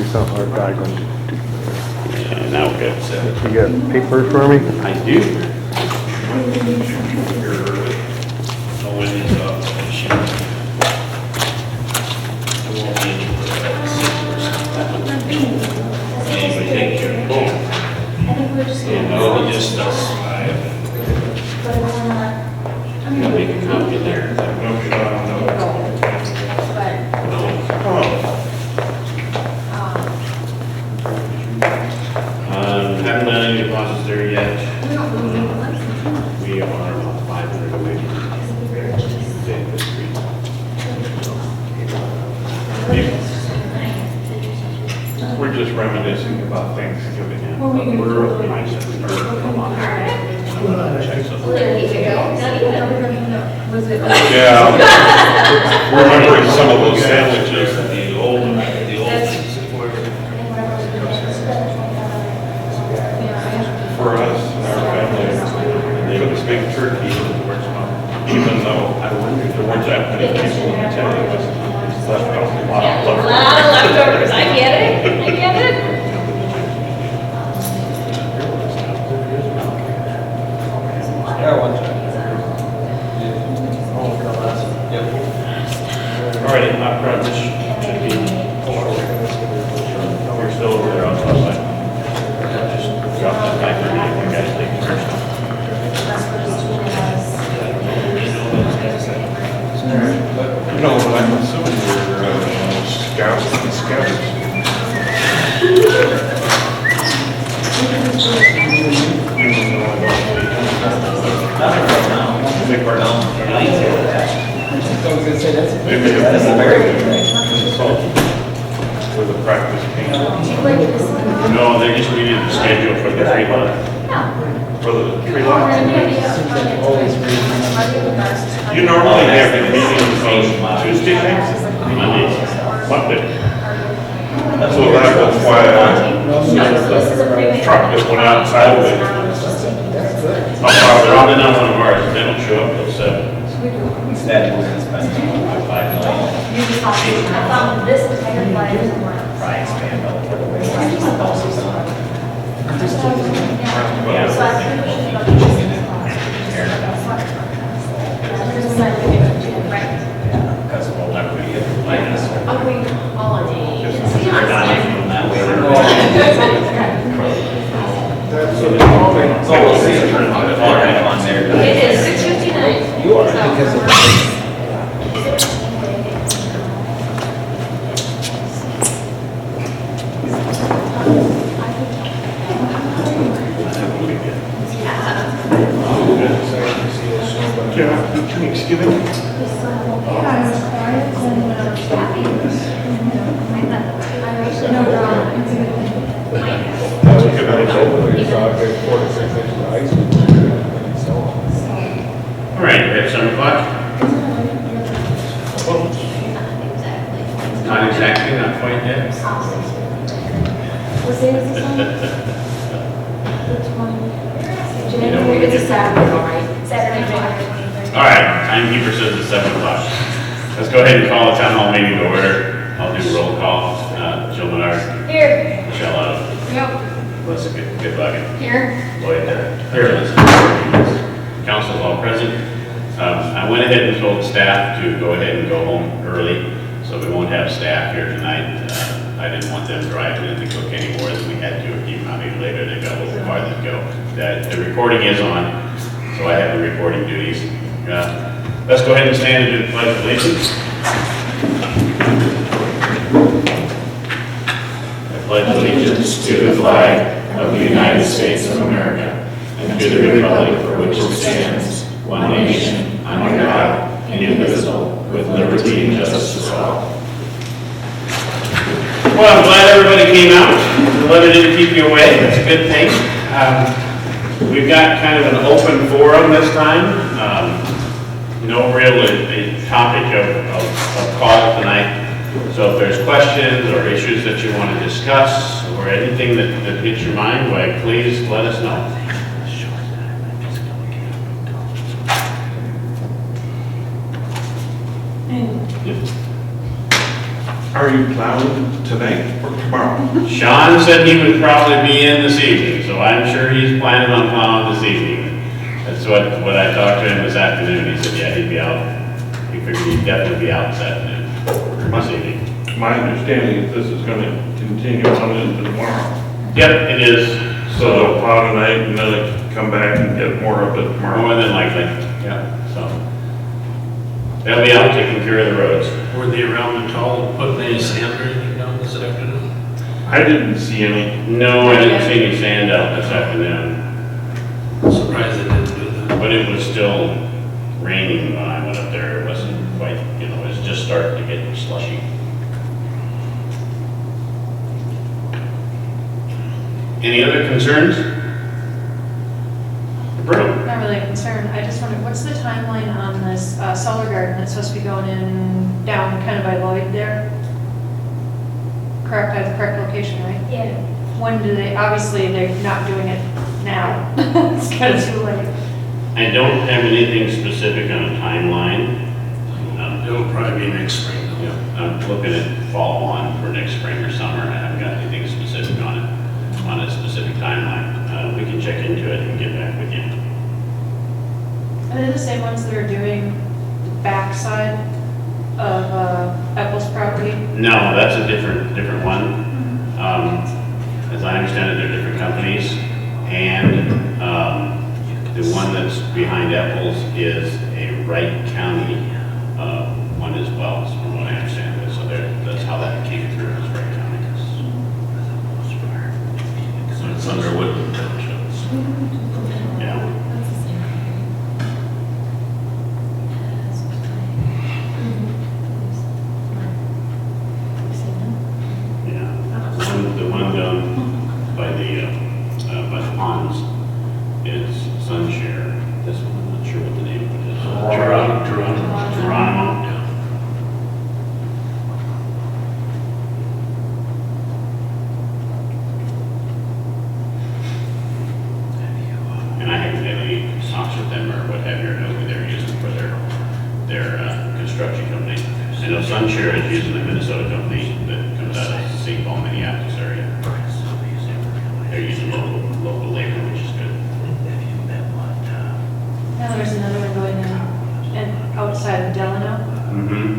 something our guy can, Yeah, now we're good. So, you got papers for me? I do. No wind is up. Anyway, take care. No, he just does. I'm gonna make a copy there. Haven't done any deposits there yet. We are about 500 away from the street. We're just reminiscing about Thanksgiving. We're nice and Yeah. Remembering some of those sandwiches, the old. For us and our family, they cooked big turkey, even though there weren't that many people in town, it was left out a lot of leftovers. Leftovers, I get it, I get it. Yeah, one time. All right, not proud, this should be, you're still over there outside. Just drop that back for me, you guys take your stuff. You know, when I'm assuming you're scouts and scouts. Big part now. I was gonna say, that's Maybe a very good thing. with a practice paint. No, they just needed the schedule for the 3 months. For the tree lot. Always read. You normally have your meetings on Tuesday nights? Monday. So that was why the truck just went outside of it. They're on the one of ours, if they don't show up till 7. Instead, we're gonna spend $5 million. I found this entire flyer somewhere. Try and expand all over the way. Yeah, so I think we should go to Because we'll never get like this. Oh, we holiday. We're not even that way. So we'll see. All right, on there. It is 6:59. You are, because of Yeah, Thanksgiving. All right, we have 7 o'clock. Not exactly, not quite yet. What day is this on? January, it's a Saturday, all right? Saturday, January 23rd. All right, timekeeper says it's 7 o'clock. Let's go ahead and call the town hall meeting to order. I'll do roll call. Jill Menard, Here. Michelle Otto, Yep. Melissa Goodbuggin, Here. Lloyd here. Council's all present. I went ahead and told staff to go ahead and go home early, so we won't have staff here tonight. I didn't want them driving in to cook any more than we had to, or keep them out any later. They've got a little farther to go. The recording is on, so I have the recording duties. Let's go ahead and stand and do the pledge of allegiance. I pledge allegiance to the flag of the United States of America and to the republic for which it stands, one nation, under God, indivisible, with liberty and justice for all. Well, I'm glad everybody came out. The weather didn't keep you away. That's a good thing. We've got kind of an open forum this time. No real topic of call tonight. So if there's questions or issues that you want to discuss or anything that hits your mind, why, please let us know. Are you plowing tonight or tomorrow? Sean said he would probably be in this evening, so I'm sure he's planning on plowing this evening. That's what I talked to him this afternoon. He said, yeah, he'd be out. He figured he'd definitely be out this afternoon, or this evening. My understanding is this is gonna continue on into tomorrow. Yep, it is. So they'll plow tonight and then they'll come back and get more of it tomorrow. More than likely, yeah, so. They'll be out taking care of the roads. Were they around at all, putting any sand or anything down this afternoon? I didn't see any. No, I didn't see any sand out this afternoon, I'm surprised they didn't do that. but it was still raining when I went up there. It wasn't quite, it was just starting to get slushy. Any other concerns? Bruno? Not really a concern, I just wondered, what's the timeline on this solar garden that's supposed to be going in down kind of by Lloyd there? Correct, I have the correct location, right? Yeah, When do they, obviously, they're not doing it now. It's kind of too late. I don't have anything specific on a timeline. It'll probably be next spring. though. Yeah, I'm looking at fall on for next spring or summer. I haven't got anything specific on it, on a specific timeline. We can check into it and get back with you. Are they the same ones that are doing the backside of Apple's property? No, that's a different one. As I understand it, they're different companies. And the one that's behind Apple's is a Wright County one as well, from what I understand. So that's how that came through, is Wright County. So it's under Woodland Township. Yeah. Yeah. The one down by the ponds is Sunshare. This one, I'm not sure what the name of it is. Geronimo. Geronimo. Yeah. And I haven't had any talks with them or what have you, or know who they're using for their construction company. I know Sunshare is using a Minnesota company that comes out of St. Paul, Minneapolis area. They're using local labor, which is good. Now there's another one going in and outside of Delano, Mm-hmm.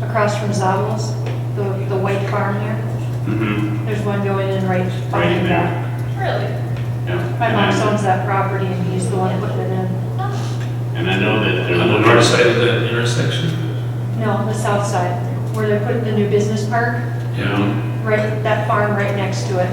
across from Zables, the white farm there. Mm-hmm. There's one going in right Right in behind there. that. really? Yeah. My mom And I- owns that property and he's the one putting it in. And I know that they're On the north side of that intersection? No, the south side, where they're putting the new business park, Yeah. right, that farm right next to it.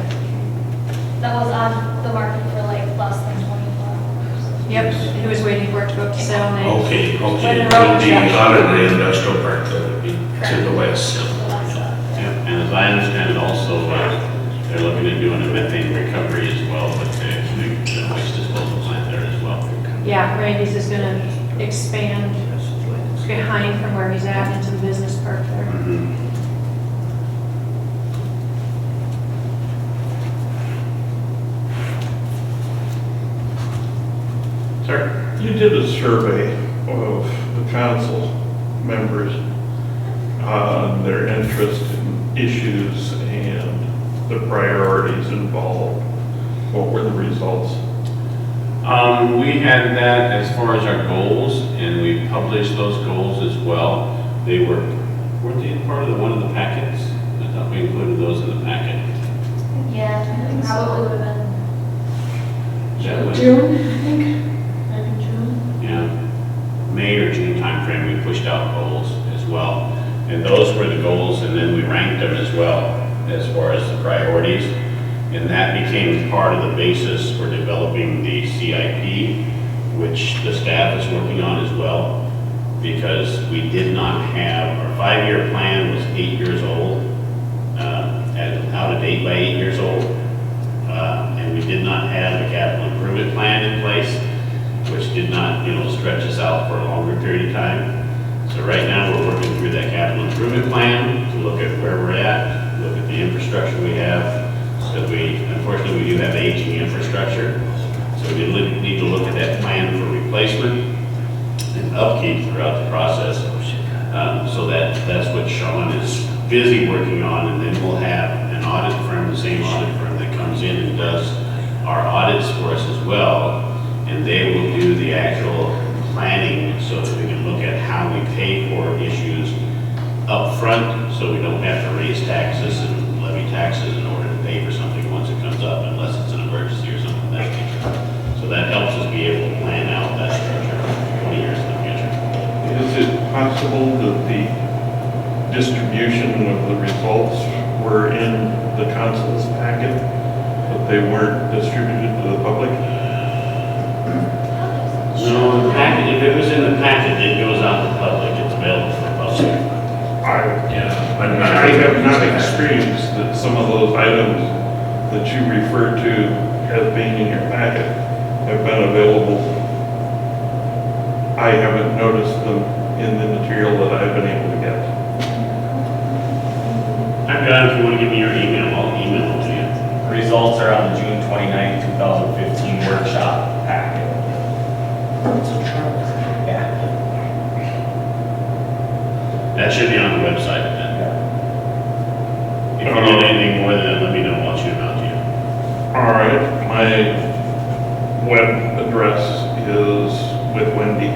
That was on the market for like less than 24 hours. Yep, he was waiting for it to go up to sale and they. Okay, When okay. the It road would be check. out of the industrial park, that would be to the west. So that's, Yeah, and as I understand it also, they're looking at doing a methane recovery as well, but the waste disposal plant there as well. Yeah, Randy's is gonna expand behind from where he's at into the business park there. Mhm. Sir? You did a survey of the council members on their interest in issues and the priorities involved. What were the results? We had that as far as our goals, and we published those goals as well. Weren't they part of one of the packets? I thought we included those in the packet. yeah, probably would have been. That was- June, I think. Maybe June. Yeah, May or June timeframe, we pushed out goals as well. And those were the goals, and then we ranked them as well, as far as the priorities. And that became part of the basis for developing the CIP, which the staff is working on as well. Because we did not have, our 5-year plan was 8 years old, and out of date by 8 years old. And we did not have a capital improvement plan in place, which did not, stretch us out for a longer period of time. So right now, we're working through that capital improvement plan to look at where we're at, look at the infrastructure we have, because unfortunately, we do have aging infrastructure. So we need to look at that plan for replacement and upkeep throughout the process. So that's what Sean is busy working on, and then we'll have an audit firm, the same audit firm that comes in and does our audits for us as well, and they will do the actual planning so that we can look at how we pay for issues up front, so we don't have to raise taxes and levy taxes in order to pay for something once it comes up, unless it's an emergency or something of that nature. So that helps us be able to plan out that structure 20 years in the future. Is it possible that the distribution of the results were in the council's packet, but they weren't distributed to the public? No, the packet, if it was in the packet, it goes out to public, it's available for public. I have not experienced that some of those items that you referred to as being in your packet have been available. I haven't noticed them in the material that I've been able to get. I've got it, if you want to give me your email, I'll email it to you. The results are on the June 29, 2015 workshop packet. Yeah. That should be on the website then. If you need anything more than that, let me know, I'll shoot it out to you. All right, my web address is with Wendy,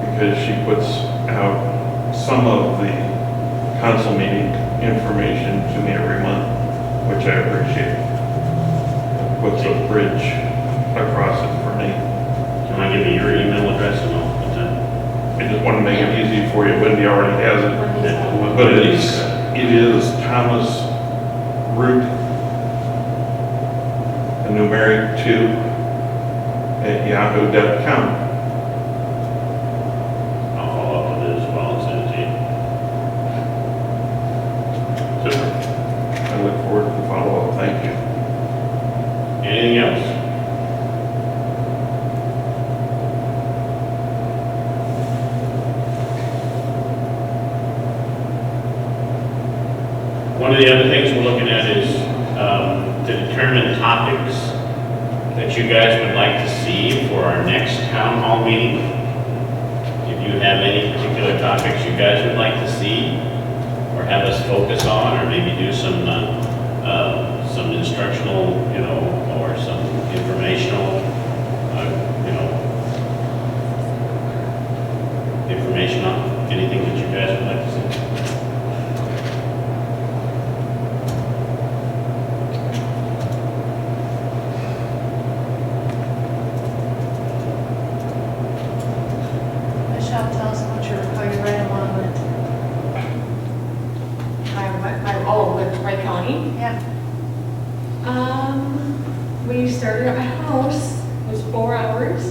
because she puts out some of the council meeting information to me every month, which I appreciate. Puts a bridge across it for me. Can I give you your email address and I'll put that? I just want to make it easy for you. Wendy already has it. But it is Thomas Root, the numeric 2 at yahoo.com. I'll follow up with it as well and send it to you. Super. I look forward to the follow-up. Thank you. Anything else? One of the other things we're looking at is to determine topics that you guys would like to see for our next town hall meeting. If you have any particular topics you guys would like to see or have us focus on, or maybe do some instructional, or some informational, information on anything that you guys would like to see. Michelle, tell us how you ran along with it. With Wright County. Yeah. We started at my house, it was 4 hours.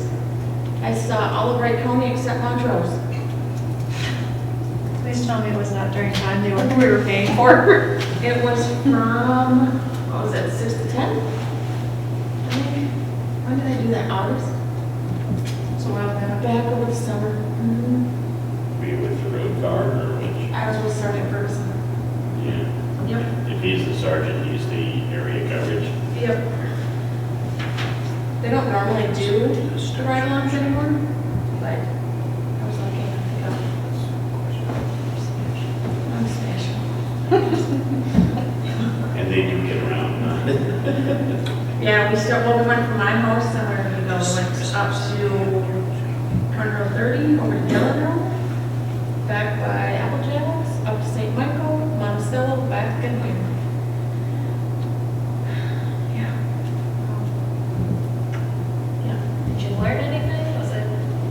I saw all of Wright County except Montrose. Please tell me it was not during time we were paying for. It was from, what was it, 6 to 10? When did I do that, August? So well, Back over the summer. Were you with the road guard or which? I was with Sergeant Ferguson. Yeah. Yep. If he's the sergeant, he's the area coverage. Yep. They don't normally do the ride-alongs anymore, but I was lucky enough to go. I'm special. And they do get around. Yeah, we went from my house, and where did we go? We went up to County Road 30, over to Dillon, back by Apple Jacks, up to St. Michael, Monticello, back and here. Did you learn anything? Was it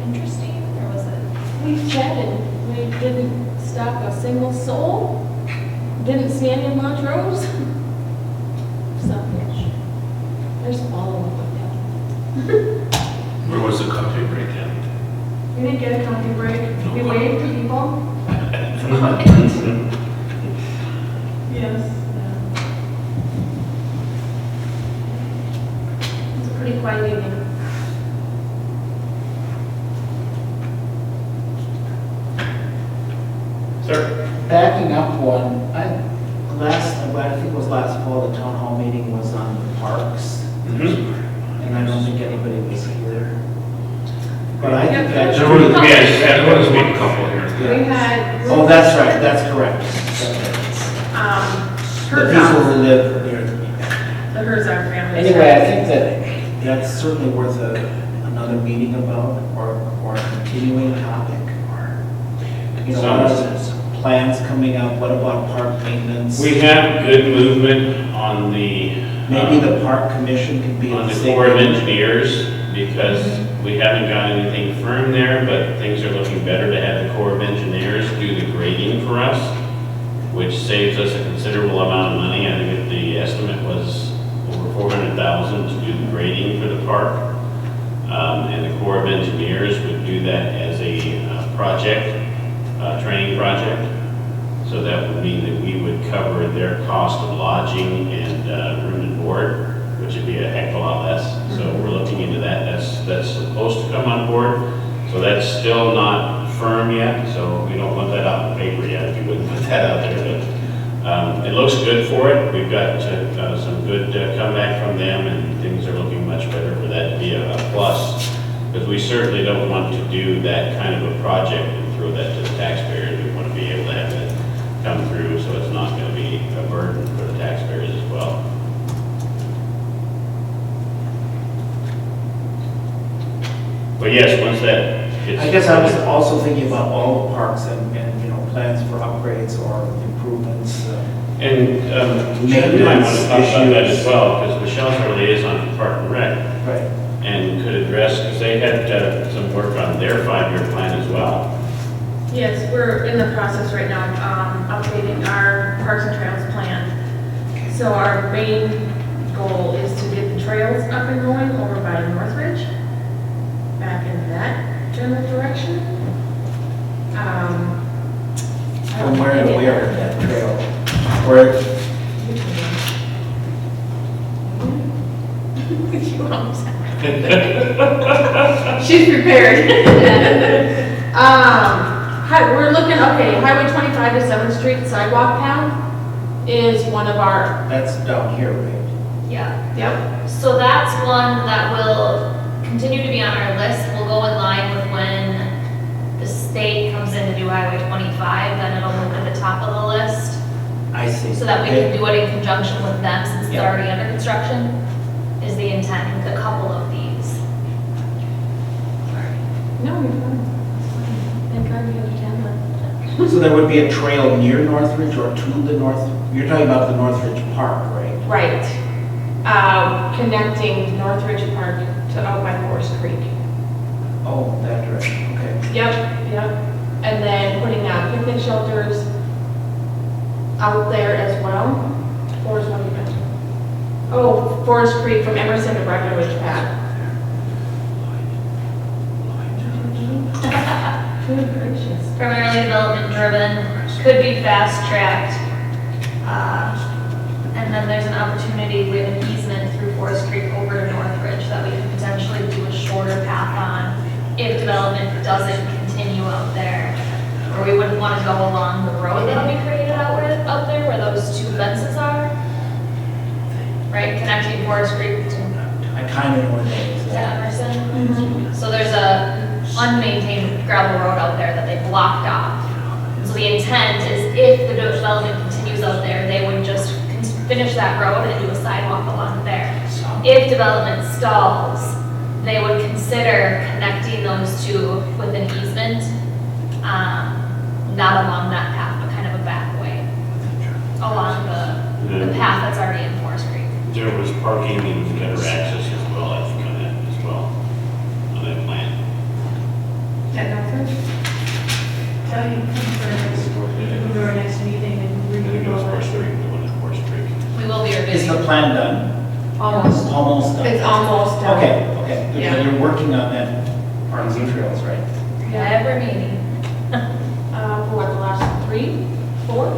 interesting or was it? We chatted. We didn't stop a single soul. Didn't see any of Montrose. So, there's a follow-up with that. Where was the coffee break at? We didn't get a coffee break. We waved to people. Yes. It's a pretty quiet evening. Sir? Backing up one, I think it was last fall, the town hall meeting was on the parks, and I don't think anybody was here. But I think that There was one couple here. We had. Oh, that's right, that's correct. The Her people house, who live near, the Herzog family. anyway, I think that that's certainly worth another meeting about, or a continuing topic, or, you know, what are plans coming up, what about park maintenance? We have good movement on the. Maybe the park commission could be. On in the same- Corps of Engineers, because we haven't got anything firm there, but things are looking better to have the Corps of Engineers do the grading for us, which saves us a considerable amount of money. I think the estimate was over $400,000 to do the grading for the park. And the Corps of Engineers would do that as a training project. So that would mean that we would cover their cost of lodging and room and board, which would be a heck of a lot less. So we're looking into that. That's supposed to come on board. So that's still not firm yet, so we don't want that out in the paper yet, if you wouldn't put that out there. But it looks good for it. We've got some good comeback from them, and things are looking much better for that to be a plus. Because we certainly don't want to do that kind of a project and throw that to the taxpayers. We want to be able to have it come through, so it's not going to be a burden for the taxpayers as well. But yes, once that hits. I guess I was also thinking about all the parks and, you know, plans for upgrades or improvements. And Michelle and I want to talk about that as well, because Michelle's our liaison for Park and Rec, Right. and could address, because they had some work on their 5-year plan as well. Yes, we're in the process right now of updating our Parks and Trails plan. So our main goal is to get the trails up and going over by Northridge, back in that general direction. From where to where, that trail? Where, She's prepared. We're looking, okay, Highway 25 to 7th Street sidewalk path is one of our, that's down here, right? Yeah, yep, so that's one that will continue to be on our list. We'll go in line with when the state comes in to do Highway 25, then it'll move to the top of the list, I see. so that we can do it in conjunction with them, since Yeah. they're already under construction, is the intent with a couple of these. no, you're fine. Thank God we have a camera. So there would be a trail near Northridge or to the north, you're talking about the Northridge Park, right? Right, connecting Northridge Park to out by Forest Creek. Oh, that direction, okay. Yep, yep, and then putting out picnic shelters out there as well. Forest, what do you mention? Oh, Forest Creek from Emerson to Breckenridge Path. Good gracious. Primarily development driven, could be fast tracked. And then there's an opportunity, we have an easement through Forest Creek over to Northridge that we could potentially do a shorter path on if development doesn't continue out there. Or we wouldn't want to go along the road that'll be created out there where those two fences are. Right, connecting Forest Creek to I kind of know where that is. Emerson. So there's a unmaintained gravel road out there that they blocked off. So the intent is if the development continues out there, they would just finish that road and do a sidewalk along there. If development stalls, they would consider connecting those two with an easement, not along that path, but kind of a back way, along the path that's already in Forest Creek. There was parking and gutter access as well, I think, on that as well, on that plan. At Northridge? Tell you, we can go to our next meeting and I think review it was all Forest that. Creek, the one at Forest Creek. We will be Is reviewing. the plan done? Almost. Almost done? It's almost done. Okay, okay. Yeah. You're working on that Parks and Trails, right? Every meeting. For what, the last 3, 4?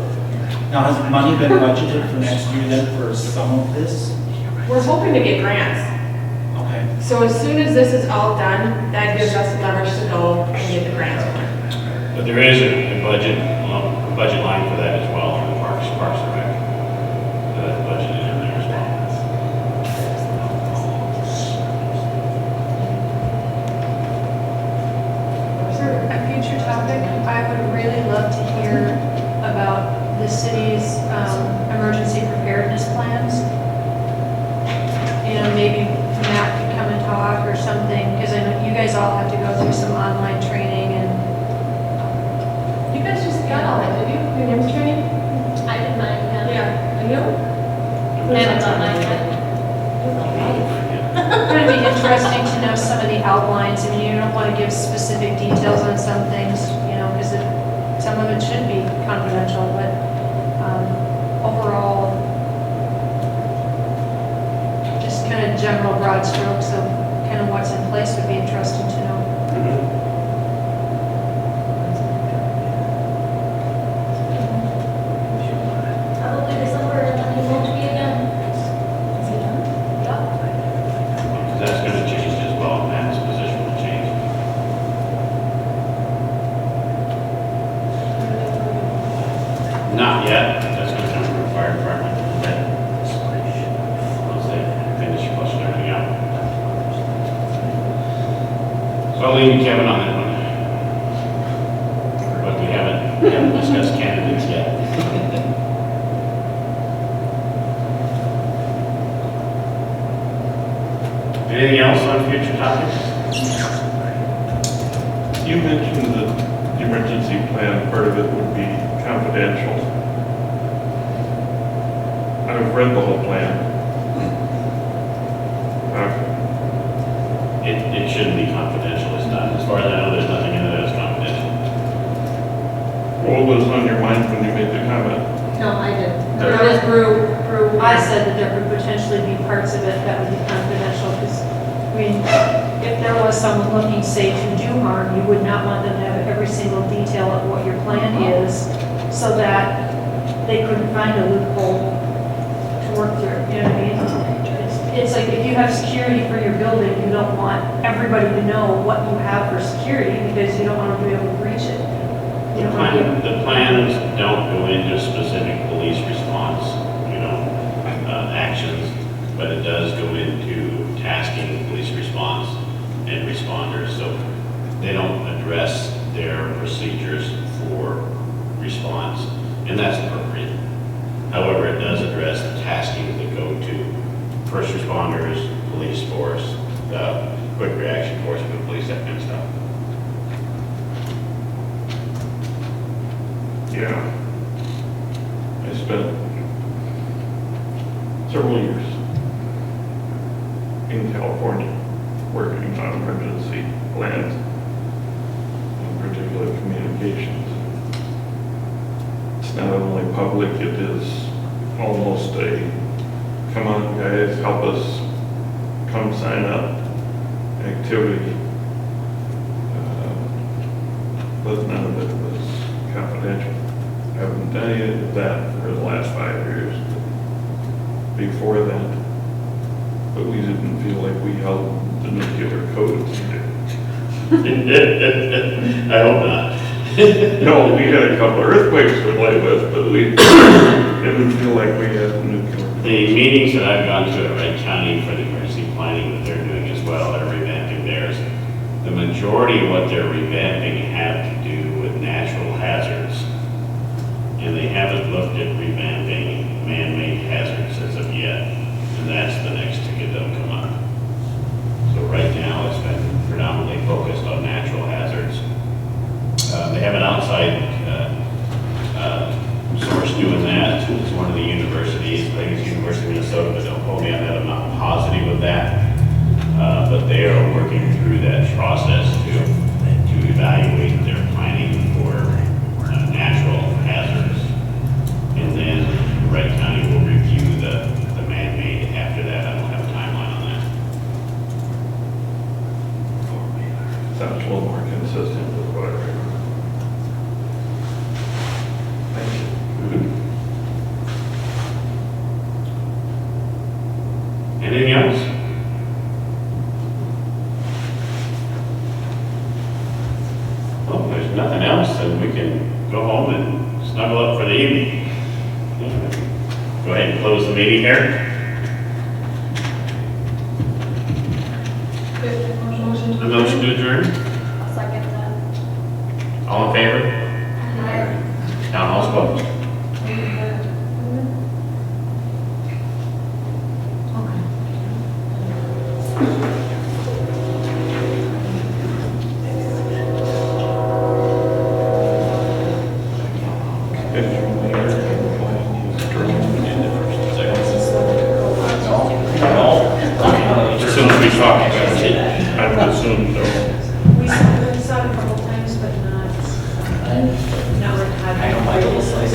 Now, has money been budgeted for next year then for some of this? We're hoping to get grants. Okay. So as soon as this is all done, that gives us leverage to go and get the grants. But there is a budget line for that as well, in the Parks and Rec. That's budgeted in there as well. For a future topic, I would got all that, did you? Your name's training? I did mine, yeah. Yeah, and you? I haven't done mine yet. It would be interesting to know some of the outlines. I mean, you don't want to give specific details on some things, you know, because some of it should be confidential, but overall, just kind of general broad strokes of kind of what's in place would be interesting to know. Probably this summer, and then he won't be again. Yep. That's gonna change as well, Matt's position will change. Not yet, that's gonna come from the fire department. Once they finish flushing everything out. So I'll leave you, Kevin, on that one. But we haven't discussed candidates yet. Anything else on future topics? You mentioned that the emergency plan, part of it would be confidential. I've read the whole plan. It shouldn't be confidential, it's not, as far as I know, there's nothing in it that's confidential. What was on your mind when you made the comment? No, I did. There- That was Brew. I said that there could potentially be parts of it that would be confidential, because, I mean, if there was someone looking, say, to do harm, you would not want them to have every single detail of what your plan is, so that they couldn't find a loophole to work through, you know what I mean? It's like, if you have security for your building, you don't want everybody to know what you have for security, because you don't want them to be able to breach it. You don't want to be The plans don't go into specific police response, actions, but it does go into tasking police response and responders, so they don't address their procedures for response, and that's appropriate. However, it does address the tasking that go to first responders, police force, quick reaction force for the police, that kind of stuff. Yeah. I spent several years in California working on emergency plans, in particular communications. It's not only public, it is almost a, come on guys, help us, come sign up activity. But none of it was confidential. I haven't done any of that for the last 5 years. Before that, but we didn't feel like we held the nuclear codes either. I hope not. No, we had a couple of earthquakes to play with, but we didn't feel like we had the nuclear. The meetings that I've gone to at Wright County for the emergency planning that they're doing as well, they're revamping theirs. The majority of what they're revamping have to do with natural hazards. And they haven't looked at revamping man-made hazards as of yet. And that's the next ticket that'll come up. So right now, it's been predominantly focused on natural hazards. They have an outside source doing that. It's one of the universities, I think it's University of Minnesota, but don't quote me on that, I'm not positive of that. But they are working through that process to evaluate their planning for natural hazards. And then Wright County will review the man-made after that. I don't have a timeline on that. Sounds a little more consistent with what I read. Thank you. Anything else? Well, if there's nothing else, then we can go home and snuggle up for the evening. Go ahead and close the meeting here. A motion to adjourn? I'll second that. All in favor? Town hall's closed. I Not like know Michael will say